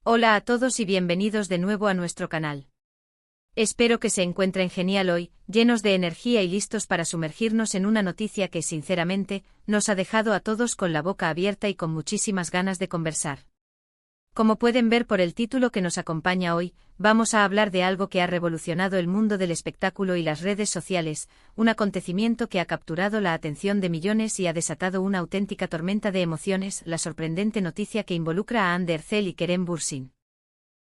Hola a todos y bienvenidos de nuevo a nuestro canal. Espero que se encuentren genial hoy, llenos de energía y listos para sumergirnos en una noticia que, sinceramente, nos ha dejado a todos con la boca abierta y con muchísimas ganas de conversar. Como pueden ver por el título que nos acompaña hoy, vamos a hablar de algo que ha revolucionado el mundo del espectáculo y las redes sociales, un acontecimiento que ha capturado la atención de millones y ha desatado una auténtica tormenta de emociones, la sorprendente noticia que involucra a Hande Erçel y Kerem Bürsin.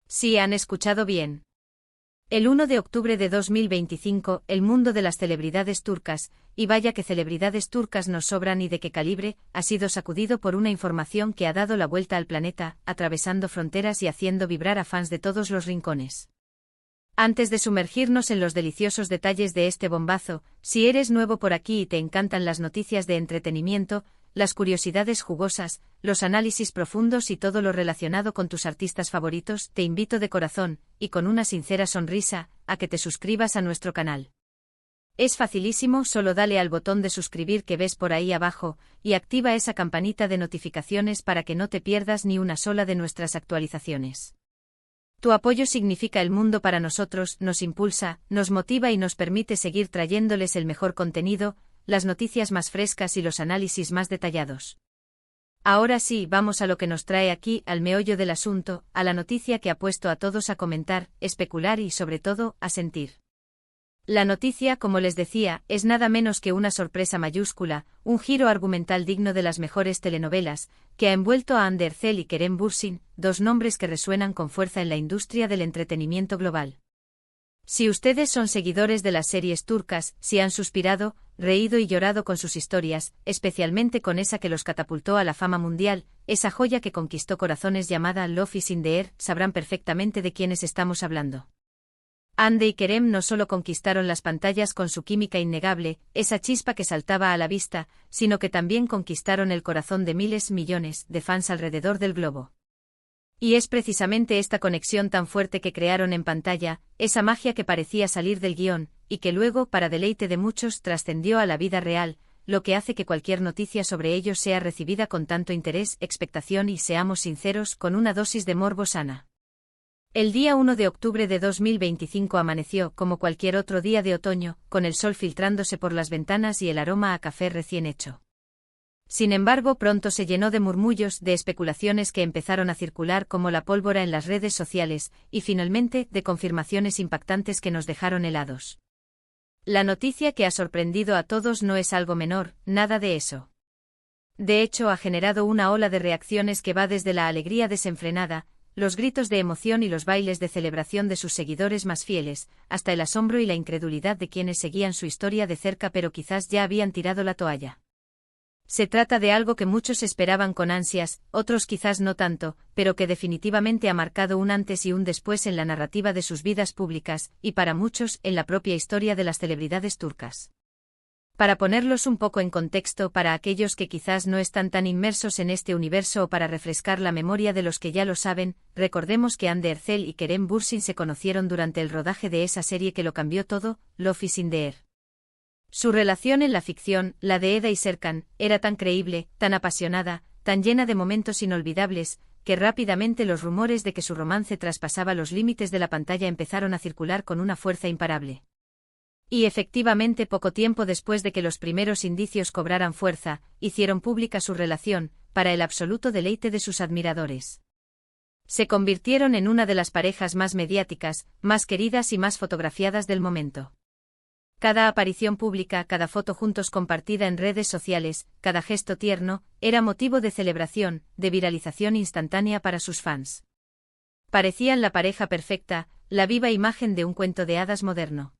Sí, han escuchado bien. El 1 de octubre de 2025, el mundo de las celebridades turcas, y vaya que celebridades turcas nos sobran y de qué calibre, ha sido sacudido por una información que ha dado la vuelta al planeta, atravesando fronteras y haciendo vibrar a fans de todos los rincones. Antes de sumergirnos en los deliciosos detalles de este bombazo, si eres nuevo por aquí y te encantan las noticias de entretenimiento, las curiosidades jugosas, los análisis profundos y todo lo relacionado con tus artistas favoritos, te invito de corazón, y con una sincera sonrisa, a que te suscribas a nuestro canal. Es facilísimo, solo dale al botón de suscribir que ves por ahí abajo, y activa esa campanita de notificaciones para que no te pierdas ni una sola de nuestras actualizaciones. Tu apoyo significa el mundo para nosotros, nos impulsa, nos motiva y nos permite seguir trayéndoles el mejor contenido, las noticias más frescas y los análisis más detallados. Ahora sí, vamos a lo que nos trae aquí, al meollo del asunto, a la noticia que ha puesto a todos a comentar, especular y sobre todo, a sentir. La noticia, como les decía, es nada menos que una sorpresa mayúscula, un giro argumental digno de las mejores telenovelas, que ha envuelto a Hande Erçel y Kerem Bürsin, dos nombres que resuenan con fuerza en la industria del entretenimiento global. Si ustedes son seguidores de las series turcas, si han suspirado, reído y llorado con sus historias, especialmente con esa que los catapultó a la fama mundial, esa joya que conquistó corazones llamada Love is in the Air, sabrán perfectamente de quiénes estamos hablando. Hande y Kerem no solo conquistaron las pantallas con su química innegable, esa chispa que saltaba a la vista, sino que también conquistaron el corazón de millones de fans alrededor del globo. Y es precisamente esta conexión tan fuerte que crearon en pantalla, esa magia que parecía salir del guión, y que luego, para deleite de muchos, trascendió a la vida real, lo que hace que cualquier noticia sobre ellos sea recibida con tanto interés, expectación y, seamos sinceros, con una dosis de morbo sana. El día 1 de octubre de 2025 amaneció, como cualquier otro día de otoño, con el sol filtrándose por las ventanas y el aroma a café recién hecho. Sin embargo, pronto se llenó de murmullos, de especulaciones que empezaron a circular como la pólvora en las redes sociales, y finalmente, de confirmaciones impactantes que nos dejaron helados. La noticia que ha sorprendido a todos no es algo menor, nada de eso. De hecho, ha generado una ola de reacciones que va desde la alegría desenfrenada, los gritos de emoción y los bailes de celebración de sus seguidores más fieles, hasta el asombro y la incredulidad de quienes seguían su historia de cerca pero quizás ya habían tirado la toalla. Se trata de algo que muchos esperaban con ansias, otros quizás no tanto, pero que definitivamente ha marcado un antes y un después en la narrativa de sus vidas públicas, y para muchos, en la propia historia de las celebridades turcas. Para ponerlos un poco en contexto para aquellos que quizás no están tan inmersos en este universo o para refrescar la memoria de los que ya lo saben, recordemos que Hande Erçel y Kerem Bürsin se conocieron durante el rodaje de esa serie que lo cambió todo, Love is in the Air. Su relación en la ficción, la de Eda y Serkan, era tan creíble, tan apasionada, tan llena de momentos inolvidables, que rápidamente los rumores de que su romance traspasaba los límites de la pantalla empezaron a circular con una fuerza imparable. Y efectivamente, poco tiempo después de que los primeros indicios cobraran fuerza, hicieron pública su relación, para el absoluto deleite de sus admiradores. Se convirtieron en una de las parejas más mediáticas, más queridas y más fotografiadas del momento. Cada aparición pública, cada foto juntos compartida en redes sociales, cada gesto tierno, era motivo de celebración, de viralización instantánea para sus fans. Parecían la pareja perfecta, la viva imagen de un cuento de hadas moderno.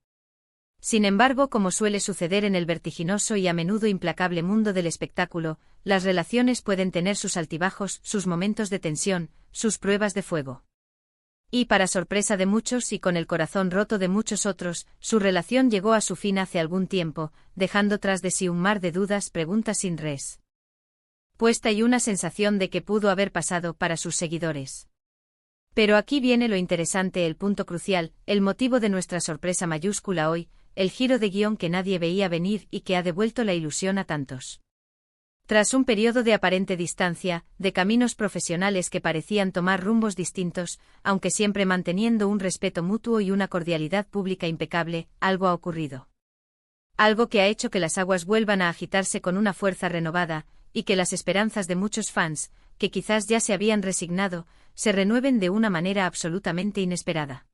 Sin embargo, como suele suceder en el vertiginoso y a menudo implacable mundo del espectáculo, las relaciones pueden tener sus altibajos, sus momentos de tensión, sus pruebas de fuego. Y para sorpresa de muchos y con el corazón roto de muchos otros, su relación llegó a su fin hace algún tiempo, dejando tras de sí un mar de dudas, preguntas sin respuesta y una sensación de que pudo haber pasado para sus seguidores. Pero aquí viene lo interesante, el punto crucial, el motivo de nuestra sorpresa mayúscula hoy, el giro de guión que nadie veía venir y que ha devuelto la ilusión a tantos. Tras un periodo de aparente distancia, de caminos profesionales que parecían tomar rumbos distintos, aunque siempre manteniendo un respeto mutuo y una cordialidad pública impecable, algo ha ocurrido. Algo que ha hecho que las aguas vuelvan a agitarse con una fuerza renovada, y que las esperanzas de muchos fans, que quizás ya se habían resignado, se renueven de una manera absolutamente inesperada.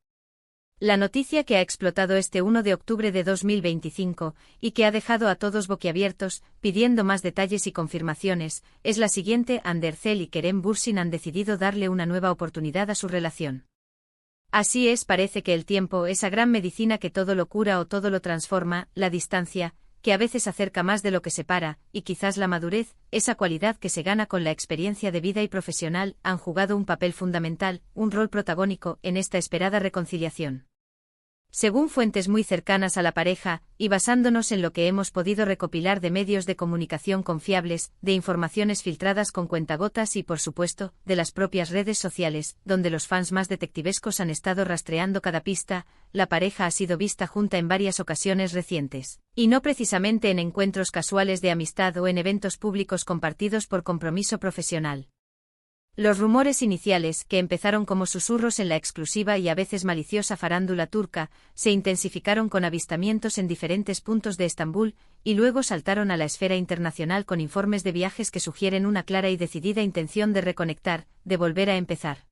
La noticia que ha explotado este 1 de octubre de 2025, y que ha dejado a todos boquiabiertos, pidiendo más detalles y confirmaciones, es la siguiente: Ander Zel y Kerem Bürsin han decidido darle una nueva oportunidad a su relación. Así es, parece que el tiempo, esa gran medicina que todo lo cura o todo lo transforma, la distancia, que a veces acerca más de lo que separa, y quizás la madurez, esa cualidad que se gana con la experiencia de vida y profesional, han jugado un papel fundamental, un rol protagónico, en esta esperada reconciliación. Según fuentes muy cercanas a la pareja, y basándonos en lo que hemos podido recopilar de medios de comunicación confiables, de informaciones filtradas con cuentagotas y, por supuesto, de las propias redes sociales, donde los fans más detectivescos han estado rastreando cada pista, la pareja ha sido vista junta en varias ocasiones recientes, y no precisamente en encuentros casuales de amistad o en eventos públicos compartidos por compromiso profesional. Los rumores iniciales, que empezaron como susurros en la exclusiva y a veces maliciosa farándula turca, se intensificaron con avistamientos en diferentes puntos de Estambul, y luego saltaron a la esfera internacional con informes de viajes que sugieren una clara y decidida intención de reconectar, de volver a empezar.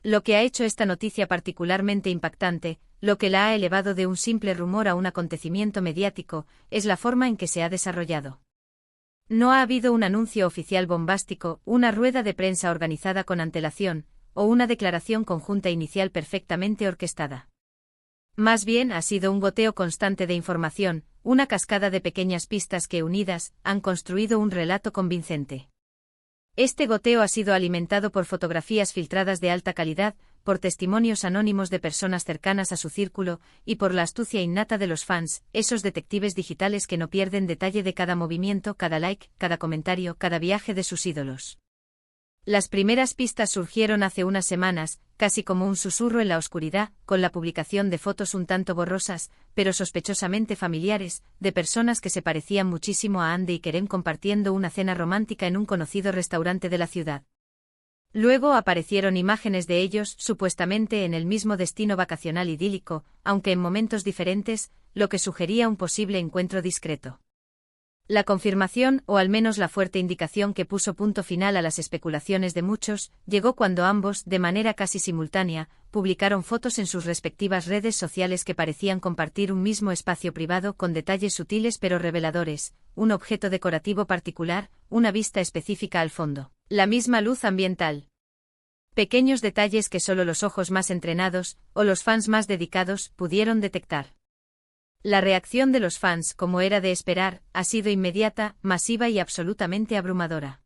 Lo que ha hecho esta noticia particularmente impactante, lo que la ha elevado de un simple rumor a un acontecimiento mediático, es la forma en que se ha desarrollado. No ha habido un anuncio oficial bombástico, una rueda de prensa organizada con antelación, o una declaración conjunta inicial perfectamente orquestada. Más bien ha sido un goteo constante de información, una cascada de pequeñas pistas que, unidas, han construido un relato convincente. Este goteo ha sido alimentado por fotografías filtradas de alta calidad, por testimonios anónimos de personas cercanas a su círculo, y por la astucia innata de los fans, esos detectives digitales que no pierden detalle de cada movimiento, cada like, cada comentario, cada viaje de sus ídolos. Las primeras pistas surgieron hace unas semanas, casi como un susurro en la oscuridad, con la publicación de fotos un tanto borrosas, pero sospechosamente familiares, de personas que se parecían muchísimo a Ande y Kerem compartiendo una cena romántica en un conocido restaurante de la ciudad. Luego aparecieron imágenes de ellos, supuestamente en el mismo destino vacacional idílico, aunque en momentos diferentes, lo que sugería un posible encuentro discreto. La confirmación, o al menos la fuerte indicación que puso punto final a las especulaciones de muchos, llegó cuando ambos, de manera casi simultánea, publicaron fotos en sus respectivas redes sociales que parecían compartir un mismo espacio privado con detalles sutiles pero reveladores, un objeto decorativo particular, una vista específica al fondo, la misma luz ambiental. Pequeños detalles que solo los ojos más entrenados, o los fans más dedicados, pudieron detectar. La reacción de los fans, como era de esperar, ha sido inmediata, masiva y absolutamente abrumadora.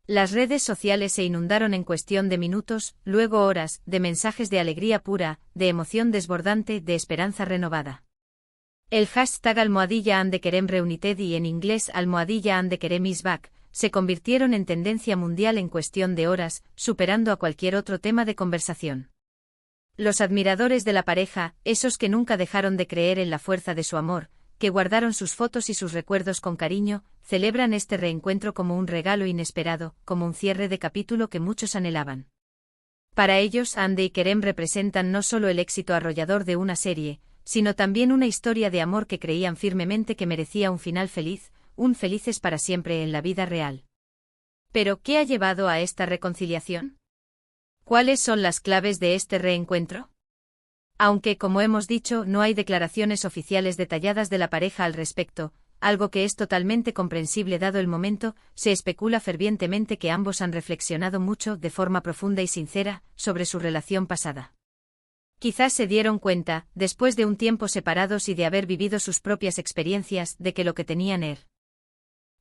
Las redes sociales se inundaron en cuestión de minutos, luego horas, de mensajes de alegría pura, de emoción desbordante, de esperanza renovada. El hashtag #AndeKerem Reunited y en inglés #AndeKerem is back se convirtieron en tendencia mundial en cuestión de horas, superando a cualquier otro tema de conversación. Los admiradores de la pareja, esos que nunca dejaron de creer en la fuerza de su amor, que guardaron sus fotos y sus recuerdos con cariño, celebran este reencuentro como un regalo inesperado, como un cierre de capítulo que muchos anhelaban. Para ellos, Ande y Kerem representan no solo el éxito arrollador de una serie, sino también una historia de amor que creían firmemente que merecía un final feliz, un felices para siempre en la vida real. ¿Pero qué ha llevado a esta reconciliación? ¿Cuáles son las claves de este reencuentro? Aunque, como hemos dicho, no hay declaraciones oficiales detalladas de la pareja al respecto, algo que es totalmente comprensible dado el momento, se especula fervientemente que ambos han reflexionado mucho, de forma profunda y sincera, sobre su relación pasada. Quizás se dieron cuenta, después de un tiempo separados y de haber vivido sus propias experiencias, de que lo que tenían era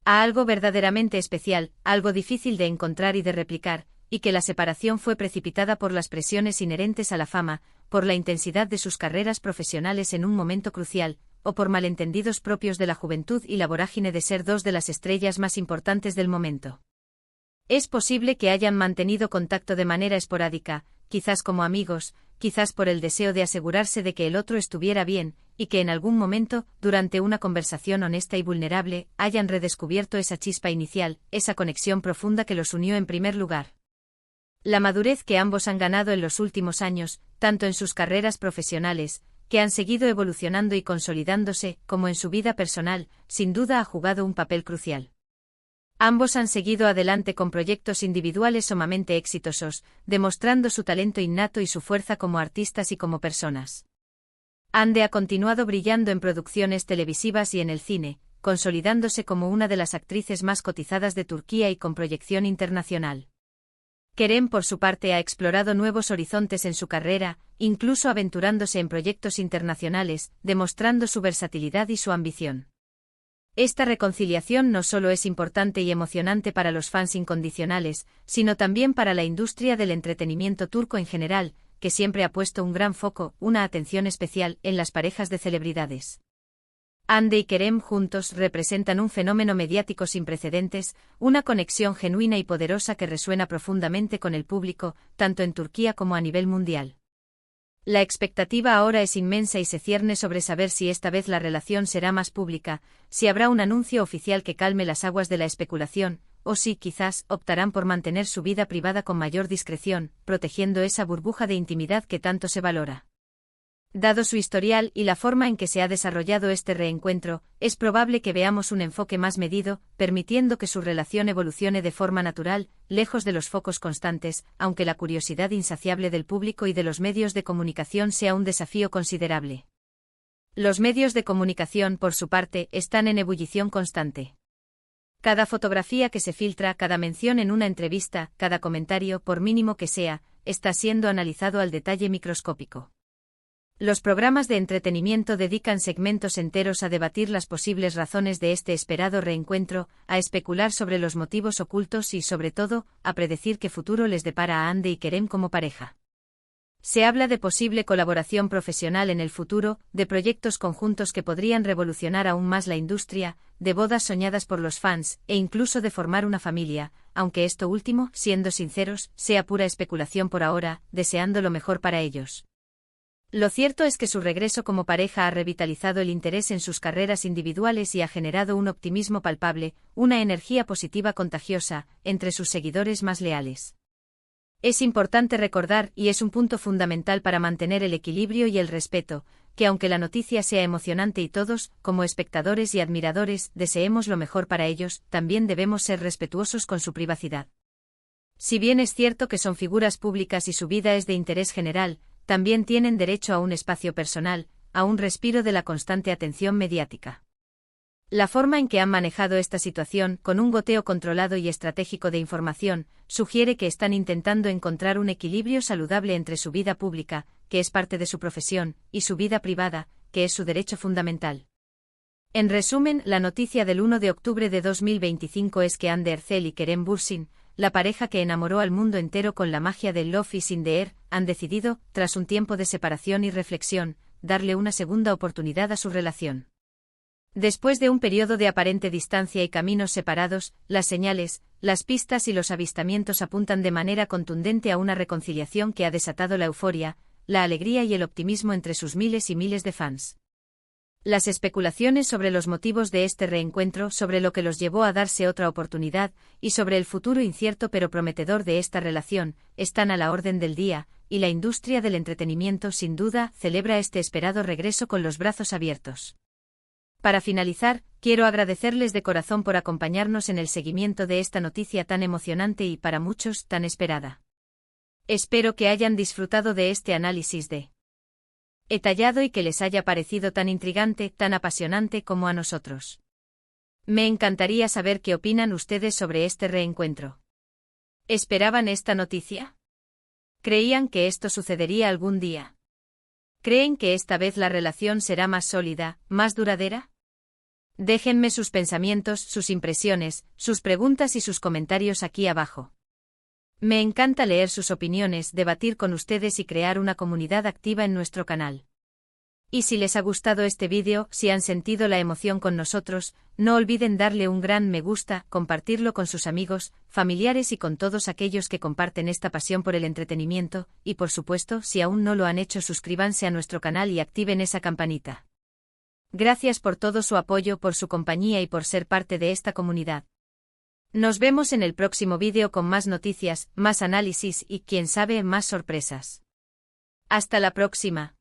algo verdaderamente especial, algo difícil de encontrar y de replicar, y que la separación fue precipitada por las presiones inherentes a la fama, por la intensidad de sus carreras profesionales en un momento crucial, o por malentendidos propios de la juventud y la vorágine de ser dos de las estrellas más importantes del momento. Es posible que hayan mantenido contacto de manera esporádica, quizás como amigos, quizás por el deseo de asegurarse de que el otro estuviera bien, y que en algún momento, durante una conversación honesta y vulnerable, hayan redescubierto esa chispa inicial, esa conexión profunda que los unió en primer lugar. La madurez que ambos han ganado en los últimos años, tanto en sus carreras profesionales, que han seguido evolucionando y consolidándose, como en su vida personal, sin duda ha jugado un papel crucial. Ambos han seguido adelante con proyectos individuales sumamente exitosos, demostrando su talento innato y su fuerza como artistas y como personas. Ande ha continuado brillando en producciones televisivas y en el cine, consolidándose como una de las actrices más cotizadas de Turquía y con proyección internacional. Kerem, por su parte, ha explorado nuevos horizontes en su carrera, incluso aventurándose en proyectos internacionales, demostrando su versatilidad y su ambición. Esta reconciliación no solo es importante y emocionante para los fans incondicionales, sino también para la industria del entretenimiento turco en general, que siempre ha puesto un gran foco, una atención especial, en las parejas de celebridades. Hande y Kerem juntos representan un fenómeno mediático sin precedentes, una conexión genuina y poderosa que resuena profundamente con el público, tanto en Turquía como a nivel mundial. La expectativa ahora es inmensa y se cierne sobre saber si esta vez la relación será más pública, si habrá un anuncio oficial que calme las aguas de la especulación, o si, quizás, optarán por mantener su vida privada con mayor discreción, protegiendo esa burbuja de intimidad que tanto se valora. Dado su historial y la forma en que se ha desarrollado este reencuentro, es probable que veamos un enfoque más medido, permitiendo que su relación evolucione de forma natural, lejos de los focos constantes, aunque la curiosidad insaciable del público y de los medios de comunicación sea un desafío considerable. Los medios de comunicación, por su parte, están en ebullición constante. Cada fotografía que se filtra, cada mención en una entrevista, cada comentario, por mínimo que sea, está siendo analizado al detalle microscópico. Los programas de entretenimiento dedican segmentos enteros a debatir las posibles razones de este esperado reencuentro, a especular sobre los motivos ocultos y, sobre todo, a predecir qué futuro les depara a Hande y Kerem como pareja. Se habla de posible colaboración profesional en el futuro, de proyectos conjuntos que podrían revolucionar aún más la industria, de bodas soñadas por los fans, e incluso de formar una familia, aunque esto último, siendo sinceros, sea pura especulación por ahora, deseando lo mejor para ellos. Lo cierto es que su regreso como pareja ha revitalizado el interés en sus carreras individuales y ha generado un optimismo palpable, una energía positiva contagiosa, entre sus seguidores más leales. Es importante recordar, y es un punto fundamental para mantener el equilibrio y el respeto, que aunque la noticia sea emocionante y todos, como espectadores y admiradores, deseemos lo mejor para ellos, también debemos ser respetuosos con su privacidad. Si bien es cierto que son figuras públicas y su vida es de interés general, también tienen derecho a un espacio personal, a un respiro de la constante atención mediática. La forma en que han manejado esta situación, con un goteo controlado y estratégico de información, sugiere que están intentando encontrar un equilibrio saludable entre su vida pública, que es parte de su profesión, y su vida privada, que es su derecho fundamental. En resumen, la noticia del 1 de octubre de 2025 es que Hande Erçel y Kerem Bürsin, la pareja que enamoró al mundo entero con la magia del Love is in the air, han decidido, tras un tiempo de separación y reflexión, darle una segunda oportunidad a su relación. Después de un periodo de aparente distancia y caminos separados, las señales, las pistas y los avistamientos apuntan de manera contundente a una reconciliación que ha desatado la euforia, la alegría y el optimismo entre sus miles y miles de fans. Las especulaciones sobre los motivos de este reencuentro, sobre lo que los llevó a darse otra oportunidad, y sobre el futuro incierto pero prometedor de esta relación, están a la orden del día, y la industria del entretenimiento sin duda celebra este esperado regreso con los brazos abiertos. Para finalizar, quiero agradecerles de corazón por acompañarnos en el seguimiento de esta noticia tan emocionante y para muchos tan esperada. Espero que hayan disfrutado de este análisis detallado y que les haya parecido tan intrigante, tan apasionante como a nosotros. Me encantaría saber qué opinan ustedes sobre este reencuentro. ¿Esperaban esta noticia? ¿Creían que esto sucedería algún día? ¿Creen que esta vez la relación será más sólida, más duradera? Déjenme sus pensamientos, sus impresiones, sus preguntas y sus comentarios aquí abajo. Me encanta leer sus opiniones, debatir con ustedes y crear una comunidad activa en nuestro canal. Y si les ha gustado este vídeo, si han sentido la emoción con nosotros, no olviden darle un gran me gusta, compartirlo con sus amigos, familiares y con todos aquellos que comparten esta pasión por el entretenimiento, y por supuesto, si aún no lo han hecho, suscríbanse a nuestro canal y activen esa campanita. Gracias por todo su apoyo, por su compañía y por ser parte de esta comunidad. Nos vemos en el próximo vídeo con más noticias, más análisis y, quién sabe, más sorpresas. Hasta la próxima.